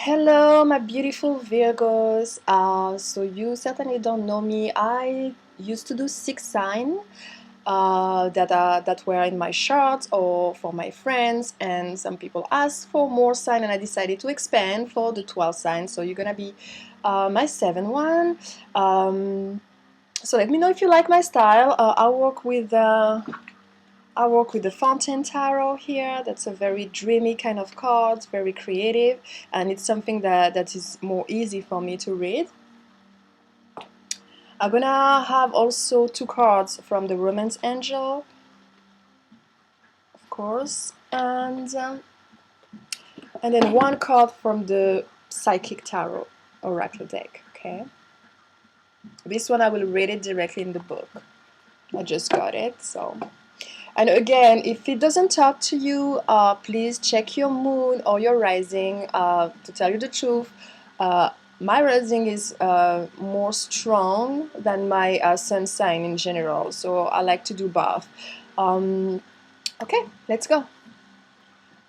Hello, my beautiful Virgos. So you certainly don't know me. I used to do six sign that were in my charts or for my friends, and some people asked for more sign, and I decided to expand for the 12 signs. So you're gonna be my seventh one. So let me know if you like my style. I work with the Fountain Tarot here. That's a very dreamy kind of card, very creative, and it's something that is more easy for me to read. I'm gonna have also two cards from the Romance Angel, of course, and then one card from the Psychic Tarot Oracle deck. Okay, this one I will read it directly in the book. I just got it, so. And again, if it doesn't talk to you, please check your moon or your rising. To tell you the truth, my rising is more strong than my sun sign in general, so I like to do both. Okay, let's go.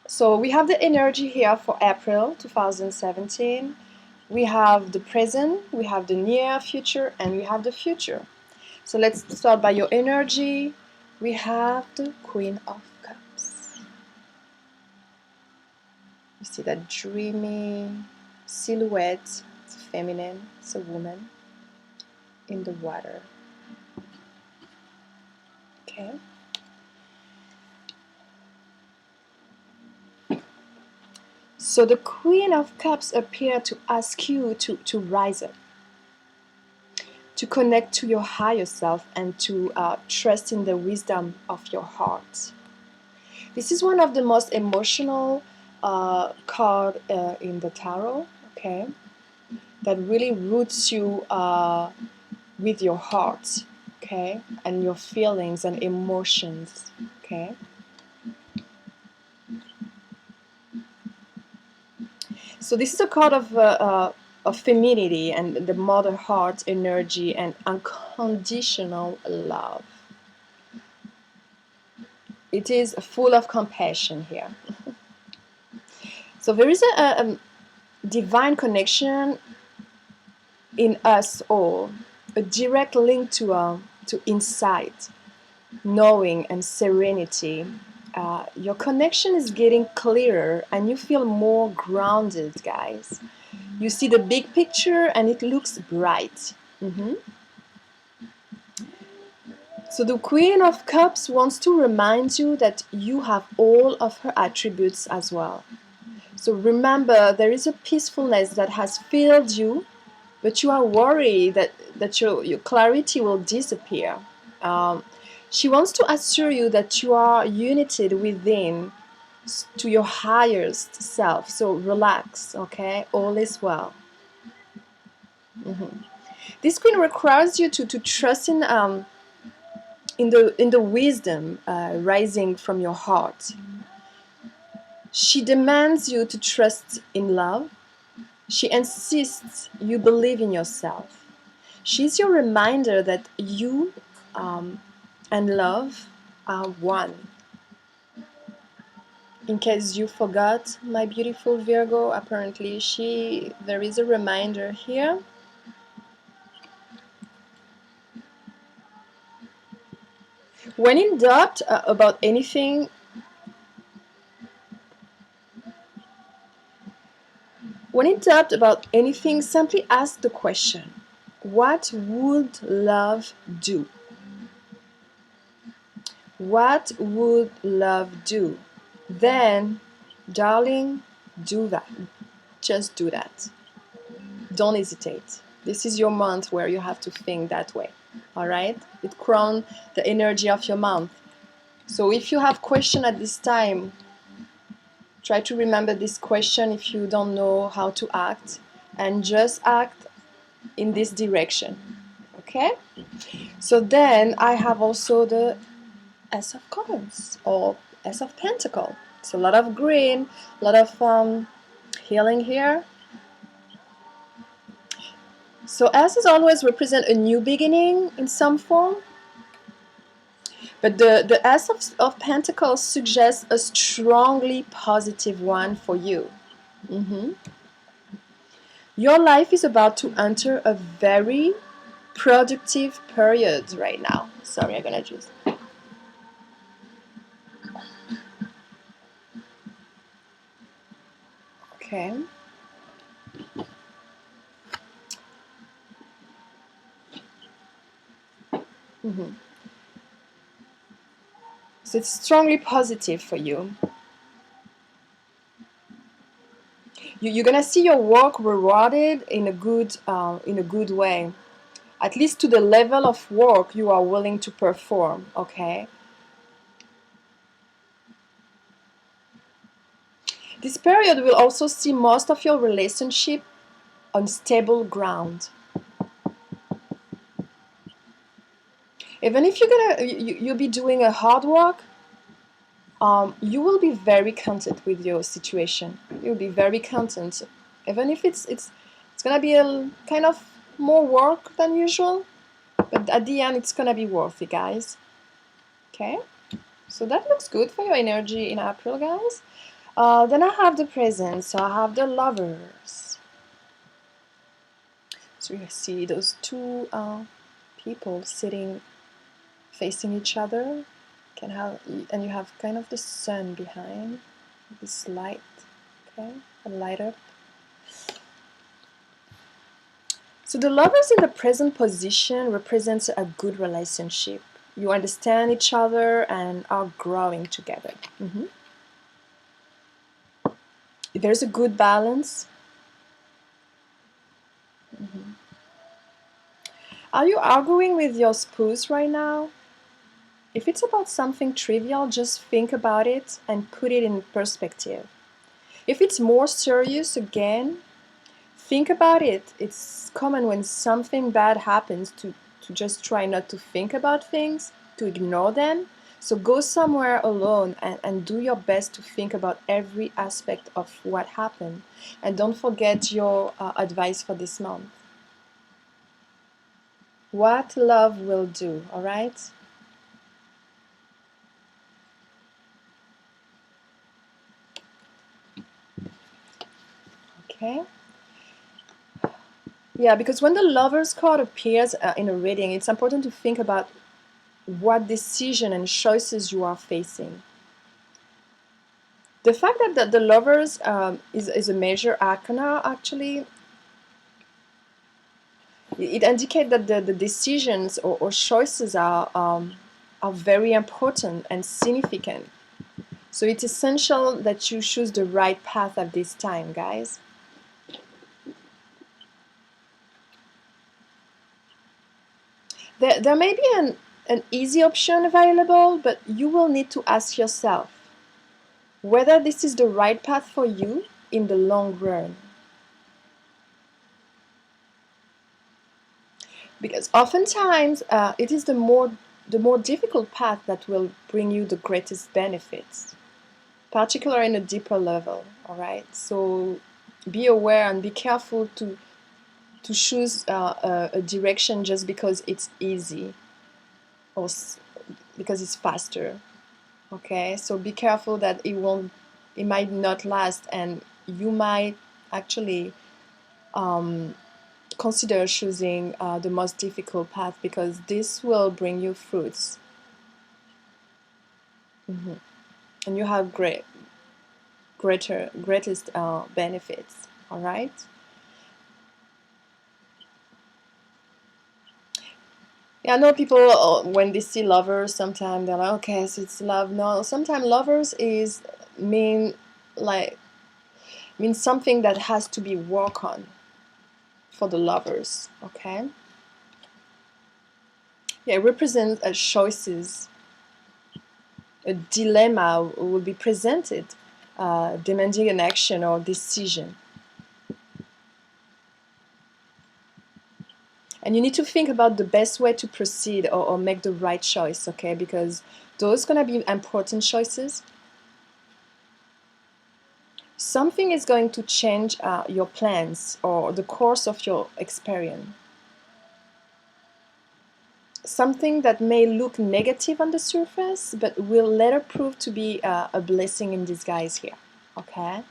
So we have the energy here for April 2017. We have the present, we have the near future, and we have the future. So let's start by your energy. We have the Queen of Cups. You see that dreamy silhouette. It's feminine, it's a woman in the water. Okay. So the Queen of Cups appear to ask you to rise up, to connect to your higher self, and to trust in the wisdom of your heart. This is one of the most emotional card in the tarot, okay, that really roots you with your heart, okay, and your feelings and emotions, okay. So this is a card of femininity and the mother heart energy and unconditional love. It is full of compassion here. So there is a divine connection in us all, a direct link to insight, knowing, and serenity. Your connection is getting clearer and you feel more grounded, guys. You see the big picture and it looks bright. So the Queen of Cups wants to remind you that you have all of her attributes as well. So remember, there is a peacefulness that has filled you, but you are worried that your clarity will disappear. She wants to assure you that you are united within to your highest self. So relax, okay? All is well. This queen requires you to trust in the wisdom rising from your heart. She demands you to trust in love. She insists you believe in yourself. She's your reminder that you and love are one. In case you forgot, my beautiful Virgo, apparently there is a reminder here. When in doubt about anything, simply ask the question, what would love do? What would love do? Then, darling, do that. Just do that. Don't hesitate. This is your month where you have to think that way. All right? It crowns the energy of your month. So if you have question at this time, try to remember this question if you don't know how to act, and just act in this direction. Okay? So then I have also the Ace of Coins or Ace of Pentacles. It's a lot of green, a lot of healing here. So Aces always represent a new beginning in some form. But the Ace of Pentacles suggests a strongly positive one for you. Your life is about to enter a very productive period right now. Sorry, I'm gonna just... Okay. So it's strongly positive for you. You're gonna see your work rewarded in a good way, at least to the level of work you are willing to perform. Okay. This period will also see most of your relationship on stable ground. Even if you'll be doing a hard work, you will be very content with your situation. You'll be very content, even if it's gonna be a kind of more work than usual, but at the end it's gonna be worth it, guys. Okay, so that looks good for your energy in April, guys. Then I have the presents. So I have the lovers. So you see those two people sitting facing each other. Can have, and you have kind of the sun behind this light. Okay, a light up. So the lovers in the present position represents a good relationship. You understand each other and are growing together. There's a good balance. Are you arguing with your spouse right now? If it's about something trivial, just think about it and put it in perspective. If it's more serious, again, think about it. It's common when something bad happens to just try not to think about things, to ignore them. So go somewhere alone and do your best to think about every aspect of what happened. And don't forget your advice for this month. What love will do, all right? Okay. Yeah, because when the Lovers card appears in a reading, it's important to think about what decision and choices you are facing. The fact that the Lovers is a major arcana, actually, it indicates that the decisions or choices are very important and significant. So it's essential that you choose the right path at this time, guys. There may be an easy option available, but you will need to ask yourself whether this is the right path for you in the long run. Because oftentimes it is the more difficult path that will bring you the greatest benefits, particularly in a deeper level. All right, so be aware and be careful to choose a direction just because it's easy or because it's faster. Okay, so be careful that it might not last, and you might actually consider choosing the most difficult path because this will bring you fruits. And you have greatest benefits. All right. Yeah, I know people when they see lovers, sometimes they're like, okay, so it's love. No, sometimes lovers is mean like means something that has to be worked on for the lovers. Okay. Yeah, it represents choices. A dilemma will be presented, demanding an action or decision. And you need to think about the best way to proceed or make the right choice, okay? Because those are going to be important choices. Something is going to change your plans or the course of your experience. Something that may look negative on the surface, but will later prove to be a blessing in disguise here, okay?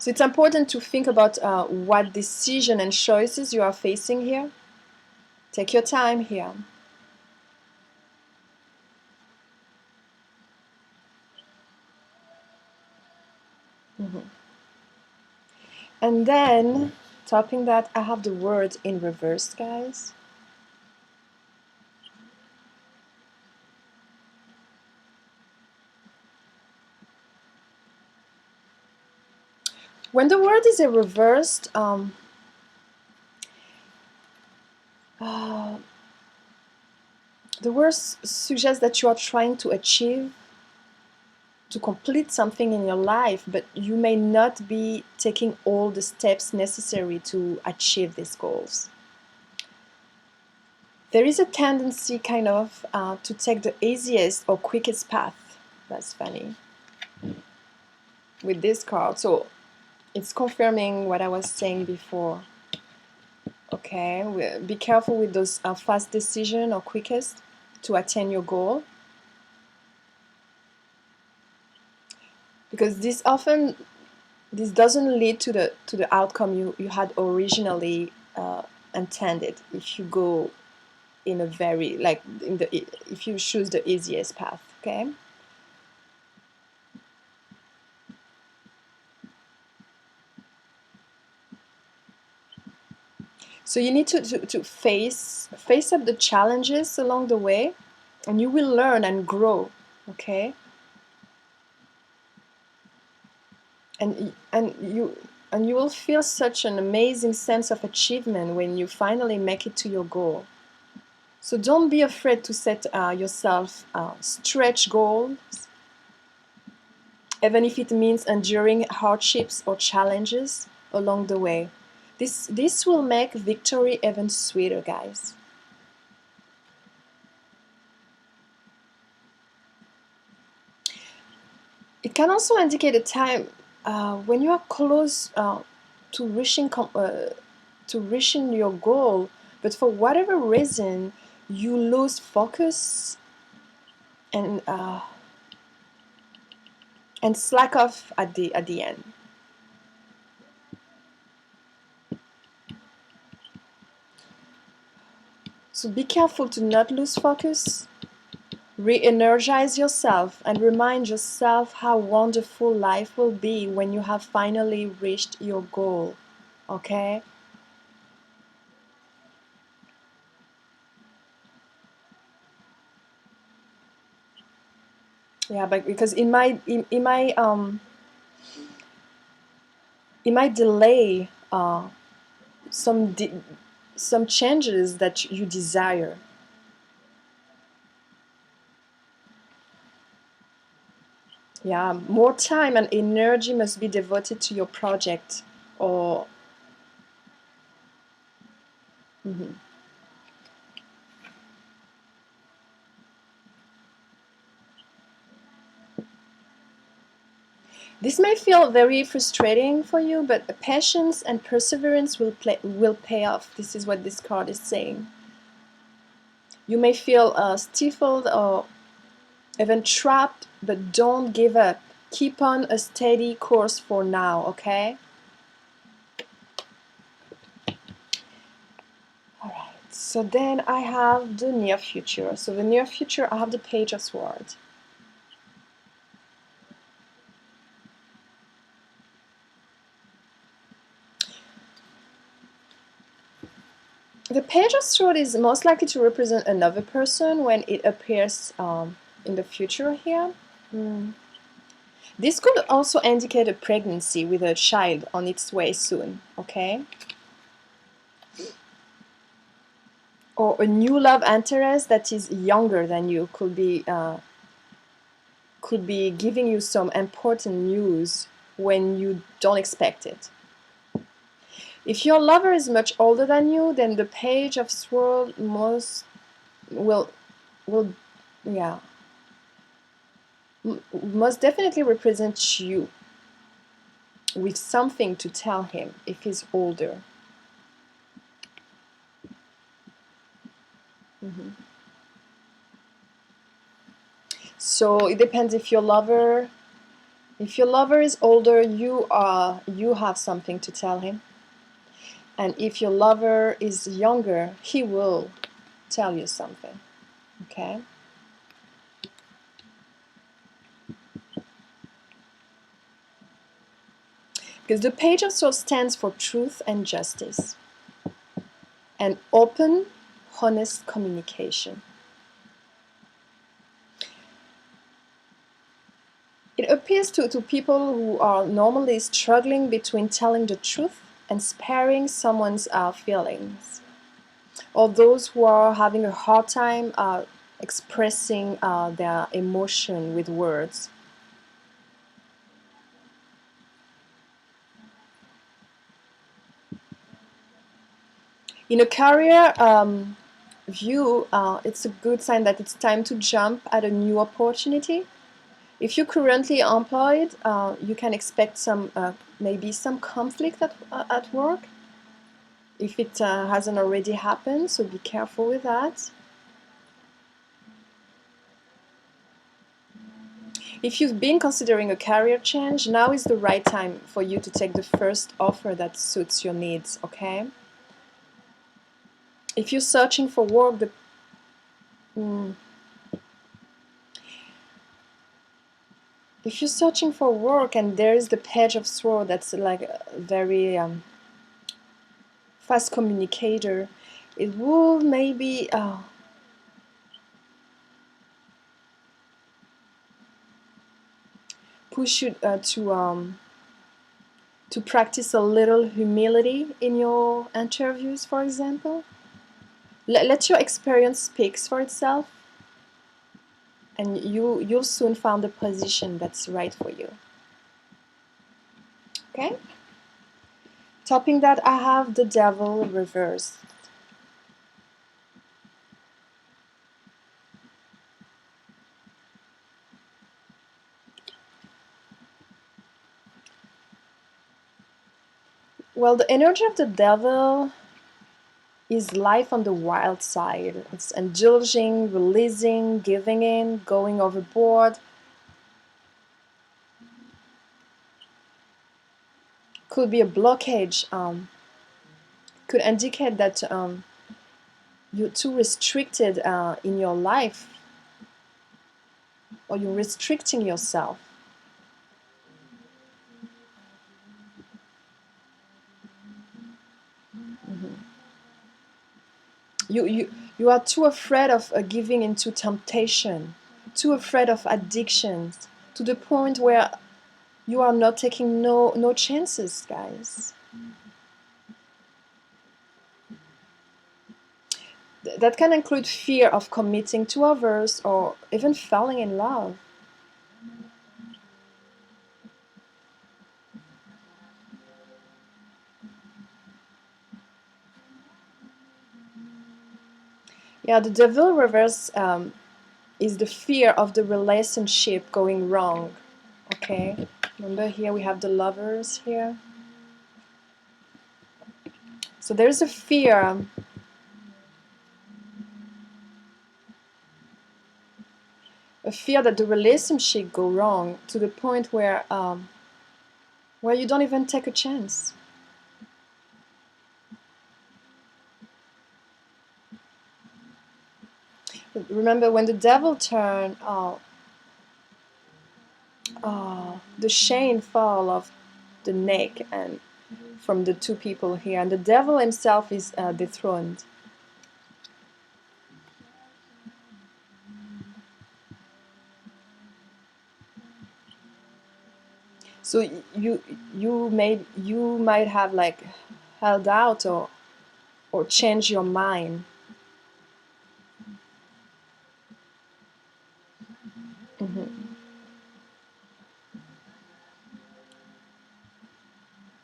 So it's important to think about what decision and choices you are facing here. Take your time here. And then, topping that, I have the word in reverse, guys. When the word is reversed, the word suggests that you are trying to achieve, to complete something in your life, but you may not be taking all the steps necessary to achieve these goals. There is a tendency kind of to take the easiest or quickest path. That's funny. With this card. So it's confirming what I was saying before. Okay, be careful with those fast decision or quickest to attain your goal. Because this doesn't lead to the outcome you had originally intended if you go in a very if you choose the easiest path. Okay, so you need to face up the challenges along the way, and you will learn and grow. Okay, and you will feel such an amazing sense of achievement when you finally make it to your goal. So don't be afraid to set yourself stretch goals, even if it means enduring hardships or challenges along the way. This will make victory even sweeter, guys. It can also indicate a time when you are close to reaching your goal, but for whatever reason you lose focus and slack off at the end. So be careful to not lose focus. Re-energize yourself and remind yourself how wonderful life will be when you have finally reached your goal. Okay? Yeah, but because it might delay some some changes that you desire. Yeah, more time and energy must be devoted to your project or Mhm. This may feel very frustrating for you, but patience and perseverance will pay off. This is what this card is saying. You may feel stifled or even trapped, but don't give up. Keep on a steady course for now, okay? Alright, so then I have the near future. So the near future, I have the Page of Swords. The Page of Swords is most likely to represent another person when it appears in the future here. This could also indicate a pregnancy with a child on its way soon, okay? Or a new love interest that is younger than you could be giving you some important news when you don't expect it. If your lover is much older than you, then the Page of Swords will yeah most definitely represent you with something to tell him if he's older. So it depends if your lover If your lover is older, you have something to tell him. And if your lover is younger, he will tell you something. Okay? Because the Page of Swords stands for truth and justice, and open, honest communication. It appears to people who are normally struggling between telling the truth and sparing someone's feelings, or those who are having a hard time expressing their emotion with words. In a career view, it's a good sign that it's time to jump at a new opportunity. If you're currently employed, you can expect some maybe some conflict at work, if it hasn't already happened, so be careful with that. If you've been considering a career change, now is the right time for you to take the first offer that suits your needs, okay? If you're searching for work, if you're searching for work and there is the Page of Swords, that's like a very fast communicator, it will maybe push you to practice a little humility in your interviews, for example. Let your experience speak for itself, and you'll soon find a position that's right for you. Okay? Topping that, I have the Devil reversed. Well, the energy of the Devil is life on the wild side. It's indulging, releasing, giving in, going overboard. Could be a blockage. Could indicate that you're too restricted in your life, or you're restricting yourself. You are too afraid of giving into temptation, too afraid of addictions, to the point where you are not taking no chances, guys. That can include fear of committing to others or even falling in love. Yeah, the Devil reverse is the fear of the relationship going wrong. Okay, remember here we have the Lovers here. So there's a fear that the relationship go wrong, to the point where you don't even take a chance. Remember, when the Devil turn, the chain fall off the neck and from the two people here, and the Devil himself is dethroned. So you might have like held out or changed your mind.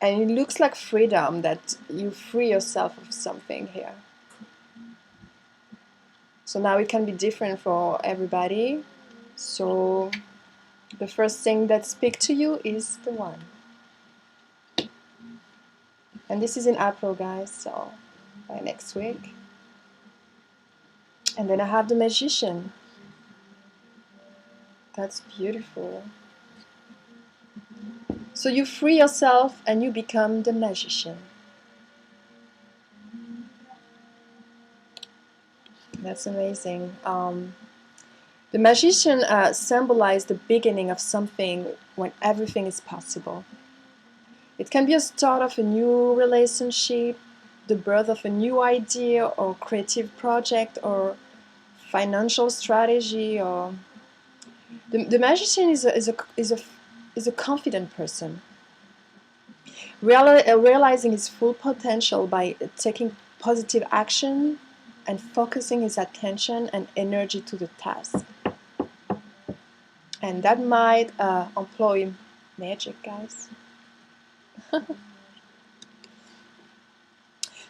And it looks like freedom, that you free yourself of something here. So now it can be different for everybody. So the first thing that speaks to you is the one. And this is in April, guys, so by next week. And then I have the Magician. That's beautiful. So you free yourself and you become the magician. That's amazing. The magician symbolizes the beginning of something when everything is possible. It can be a start of a new relationship, the birth of a new idea or creative project or financial strategy. Or the magician is a confident person, realizing his full potential by taking positive action and focusing his attention and energy to the task. And that might employ magic, guys.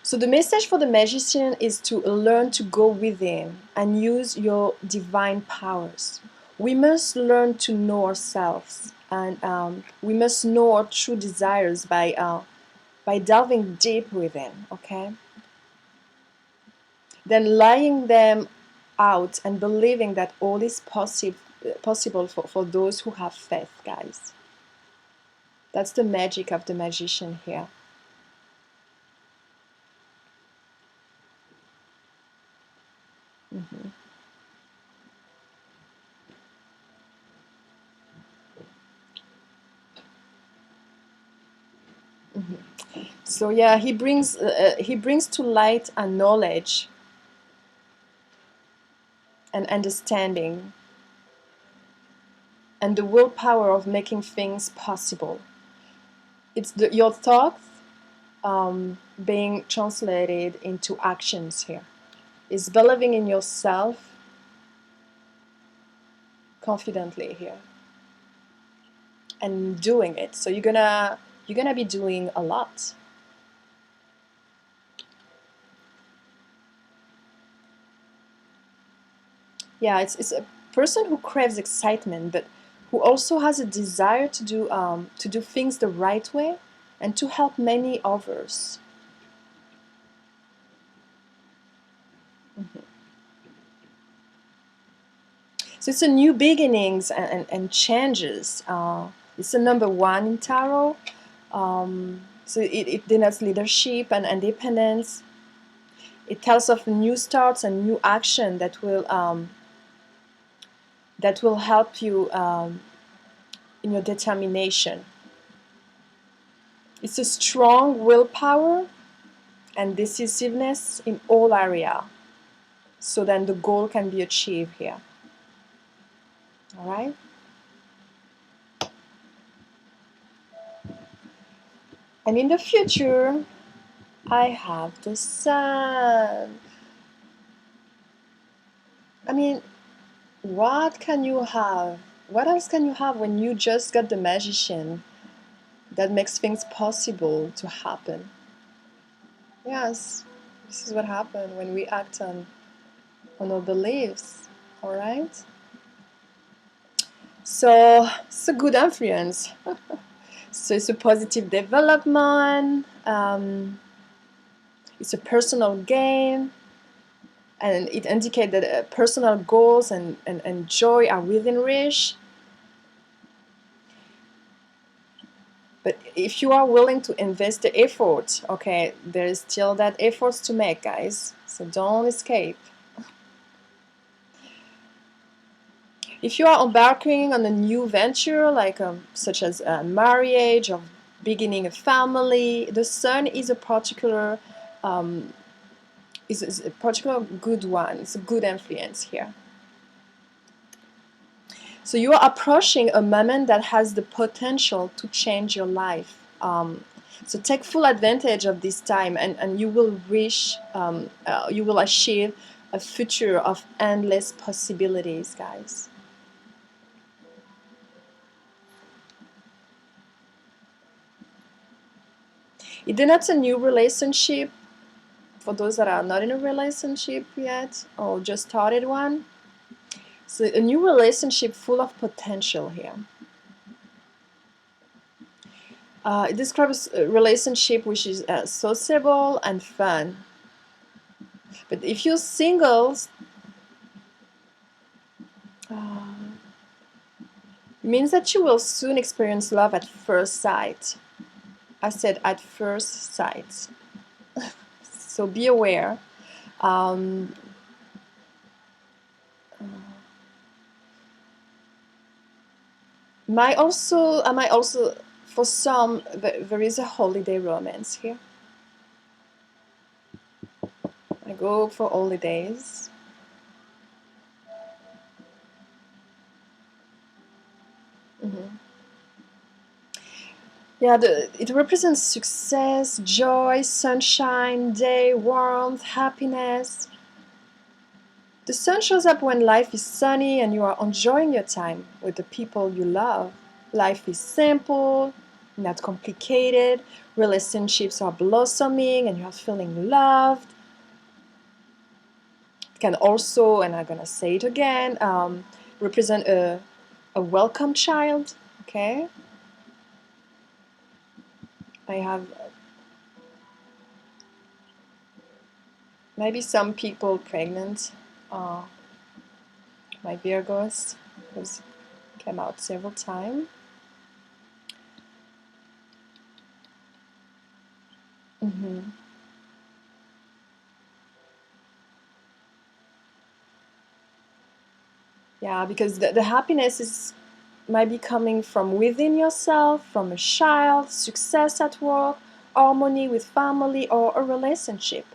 So the message for the magician is to learn to go within and use your divine powers. We must learn to know ourselves, and we must know our true desires by delving deep within, okay? Then laying them out and believing that all is possible for those who have faith, guys. That's the magic of the magician here. Mm-hmm. Mm-hmm. So yeah, he brings to light a knowledge and understanding and the willpower of making things possible. It's your thoughts being translated into actions here. It's believing in yourself confidently here and doing it. So you're gonna be doing a lot. Yeah, it's a person who craves excitement, but who also has a desire to do things the right way and to help many others. Mhm. So it's a new beginnings and changes. It's a number one in tarot. So it denotes leadership and independence. It tells of new starts and new action that will help you in your determination. It's a strong willpower and decisiveness in all area, so then the goal can be achieved here. All right. And in the future, I have the sun. I mean, what can you have? What else can you have when you just got the magician that makes things possible to happen? Yes, this is what happens when we act on our beliefs. All right. So it's a good influence. So it's a positive development. It's a personal gain, and it indicates that personal goals and joy are within reach. But if you are willing to invest the effort, okay, there is still that effort to make, guys. So don't escape. If you are embarking on a new venture, like such as a marriage or beginning a family, the sun is a particular is a particular good one. It's a good influence here. So you are approaching a moment that has the potential to change your life. So take full advantage of this time, and you will you will achieve a future of endless possibilities, guys. It denotes a new relationship for those that are not in a relationship yet or just started one. So a new relationship full of potential here. It describes a relationship which is sociable and fun. But if you're singles, means that you will soon experience love at first sight. I said at first sight. So be aware. Um, I might also, for some, there is a holiday romance here. I go for holidays. Mm-hmm. Yeah, it represents success, joy, sunshine, day, warmth, happiness. The sun shows up when life is sunny and you are enjoying your time with the people you love. Life is simple, not complicated. Relationships are blossoming and you are feeling loved. It can also, and I'm gonna say it again, represent a welcome child. Okay, I have maybe some people pregnant. My Virgos, because it came out several times. Mm-hmm. Yeah, because the happiness is might be coming from within yourself, from a child, success at work, harmony with family, or a relationship.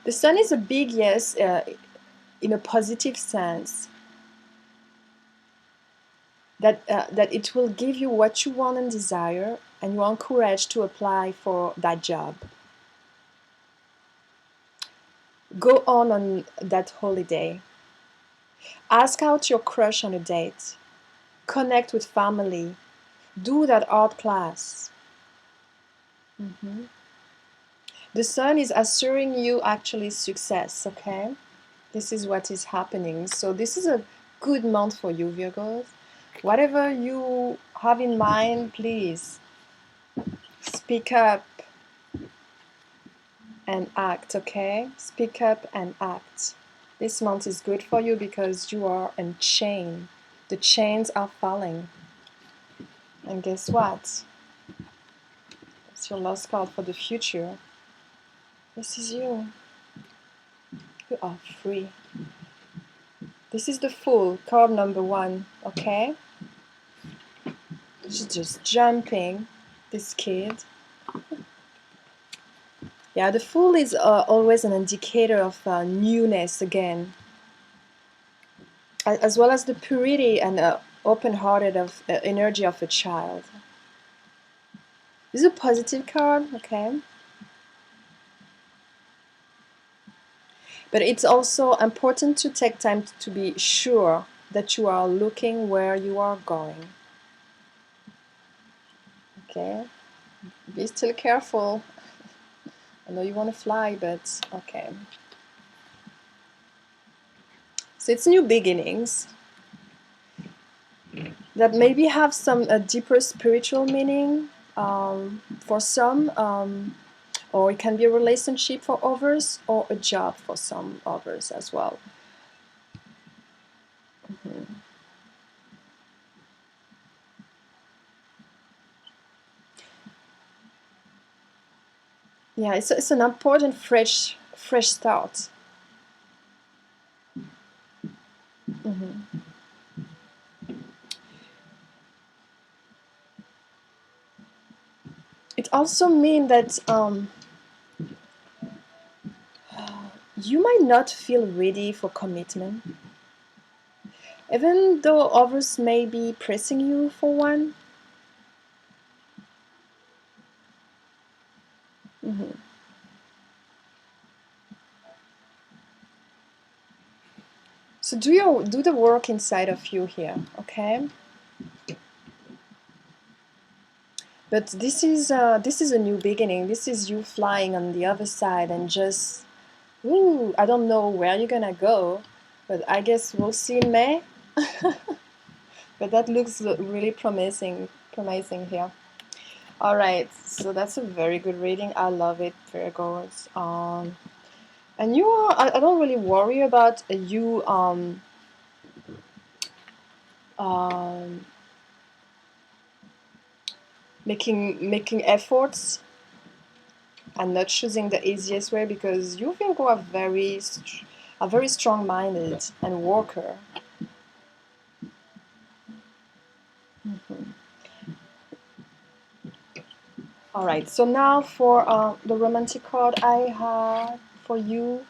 The sun is a big yes in a positive sense. That it will give you what you want and desire, and you are encouraged to apply for that job. Go on that holiday. Ask out your crush on a date. Connect with family. Do that art class. Mm-hmm. The sun is assuring you actually success, okay? This is what is happening. So this is a good month for you, Virgos. Whatever you have in mind, please speak up and act, okay? Speak up and act. This month is good for you because you are in chain. The chains are falling. And guess what? It's your last card for the future. This is you. You are free. This is the Fool, card number 1, okay? She's just jumping, this kid. Yeah, the Fool is always an indicator of newness again, as well as the purity and open-hearted of energy of a child. This is a positive card, okay? But it's also important to take time to be sure that you are looking where you are going. Okay? Be still careful. I know you want to fly, but okay. So it's new beginnings that maybe have some deeper spiritual meaning for some, or it can be a relationship for others, or a job for some others as well. Mm-hmm. Yeah, it's an important fresh start. Mm-hmm. It also means that you might not feel ready for commitment, even though others may be pressing you for one. Mm-hmm. So do the work inside of you here, okay? But this is a new beginning. This is you flying on the other side and just, ooh, I don't know where you're gonna go, but I guess we'll see in May. But that looks really promising here. All right, so that's a very good reading. I love it, Virgos. And you are, I don't really worry about you making efforts and not choosing the easiest way, because you Virgo are very strong-minded and worker. All right, so now for the romantic card, I have for you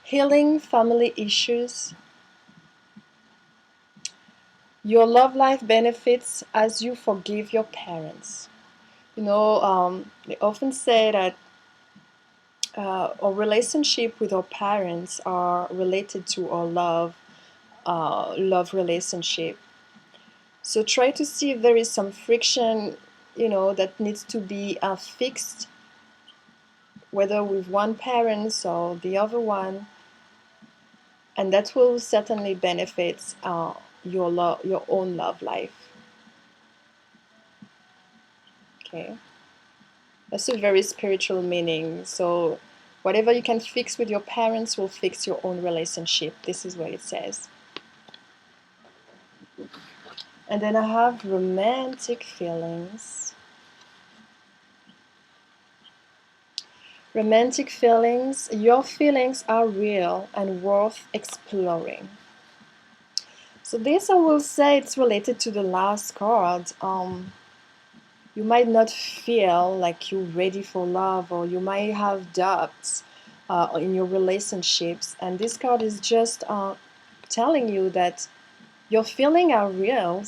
healing family issues. Your love life benefits as you forgive your parents. They often say that our relationship with our parents are related to our love relationship. So try to see if there is some friction, that needs to be fixed, whether with one parent or the other one, and that will certainly benefit your own love life. Okay, that's a very spiritual meaning. So whatever you can fix with your parents will fix your own relationship. This is what it says. And then I have romantic feelings. Romantic feelings. Your feelings are real and worth exploring. So this, I will say, it's related to the last card. You might not feel like you're ready for love, or you might have doubts in your relationships. And this card is just telling you that your feelings are real.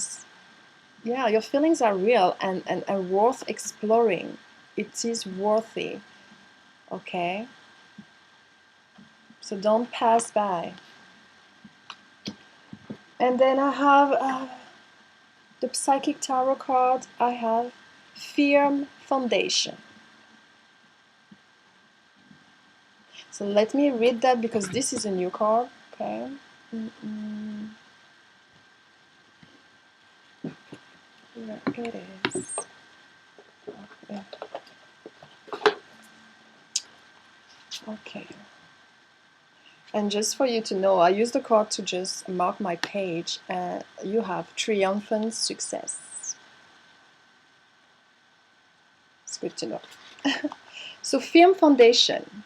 Yeah, your feelings are real and worth exploring. It is worthy. Okay? So don't pass by. And then I have the Psychic Tarot card. I have Firm Foundation. So let me read that because this is a new card. Okay. Here it is. Okay. Okay. And just for you to know, I use the card to just mark my page. You have Triumphant Success. It's good to know. So Firm Foundation.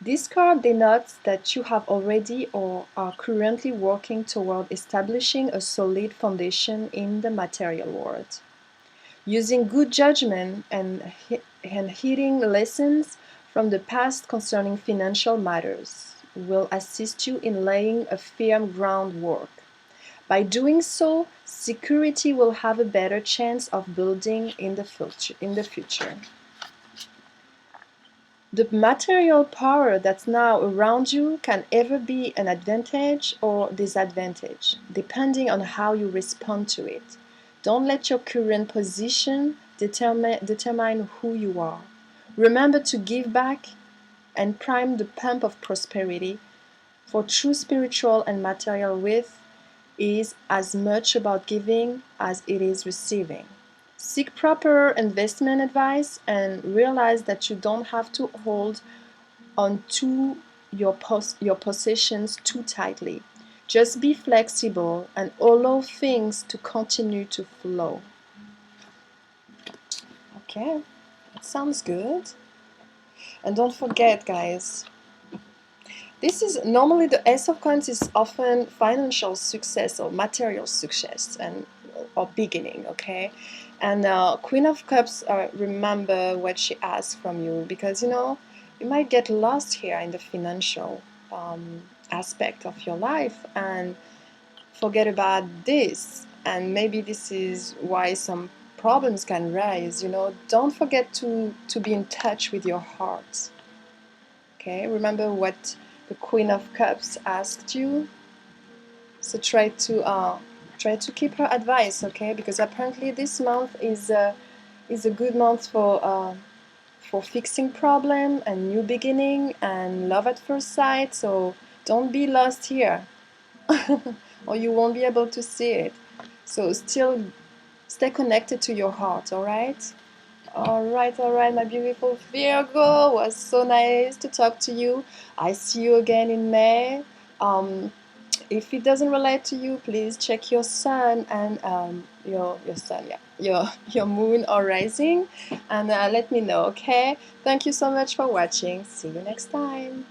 This card denotes that you have already or are currently working toward establishing a solid foundation in the material world. Using good judgment and heeding lessons from the past concerning financial matters will assist you in laying a firm groundwork. By doing so, security will have a better chance of building in the future. The material power that's now around you can either be an advantage or disadvantage, depending on how you respond to it. Don't let your current position determine who you are. Remember to give back and prime the pump of prosperity, for true spiritual and material wealth is as much about giving as it is receiving. Seek proper investment advice and realize that you don't have to hold on to your possessions too tightly. Just be flexible and allow things to continue to flow. Okay, that sounds good. And don't forget, guys, this is normally the Ace of Coins is often financial success or material success or beginning, okay? And Queen of Cups, remember what she asked from you, because you might get lost here in the financial aspect of your life and forget about this. And maybe this is why some problems can rise. Don't forget to be in touch with your heart. Okay, remember what the Queen of Cups asked you. So try to keep her advice, okay? Because apparently this month is a good month for fixing problem and new beginning and love at first sight. So don't be lost here, or you won't be able to see it. So still stay connected to your heart, all right? All right, my beautiful Virgo. It was so nice to talk to you. I see you again in May. if it doesn't relate to you, please check your sun and your sun, yeah, your moon or rising, and let me know. Okay. Thank you so much for watching. See you next time.